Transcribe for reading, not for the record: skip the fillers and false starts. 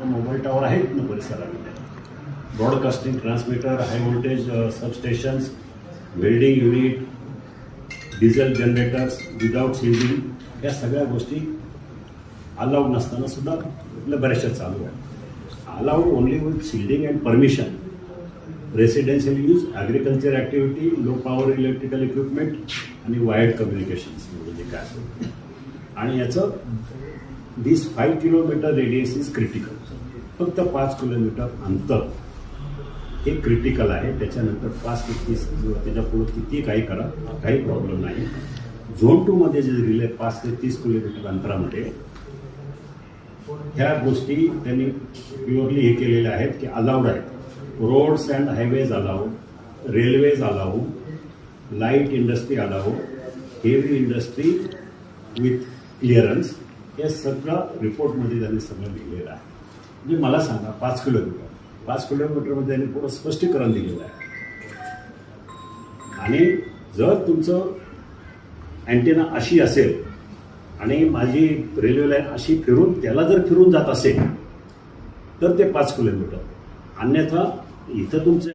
Mobile tower आहेत ना परिसरामध्ये, broadcasting transmitter, high voltage substations, welding unit, diesel generators without shielding, या सगळ्या गोष्टी अलाउड नसताना सुद्धा आपल्या बऱ्याचशा चालू आहे. Allowed only with shielding and permission, residential use, agriculture activity, low power electrical equipment आणि वायर्ड कम्युनिकेशन्स म्हणजे काय असेल. आणि याचं दिस 5 किलोमीटर रेडियस इज क्रिटिकल. फक्त 5 किलोमीटर अंतर हे क्रिटिकल आहे. त्याच्यानंतर 5 ते 30 त्याच्या पुढे किती काही करा, काही प्रॉब्लेम नाही. झोन 2 मध्ये जे दिले 5 ते 30 किलोमीटर अंतरामध्ये ह्या गोष्टी त्यांनी प्युअरली हे केलेल्या आहेत की अलाउड आहेत. Roads and highways allowed, railways allowed, light industry allowed, heavy industry with clearance, हे सगळं रिपोर्टमध्ये त्यांनी सगळं लिहिलेलं आहे. म्हणजे मला सांगा 5 किलोमीटरमध्ये त्यांनी पूर्ण स्पष्टीकरण दिलेलं आहे. आणि जर तुमचं अँटेना अशी असेल आणि माझी रेल्वे लाईन अशी फिरून त्याला जर फिरून जात असेल तर ते 5 किलोमीटर, अन्यथा इथं तुमचं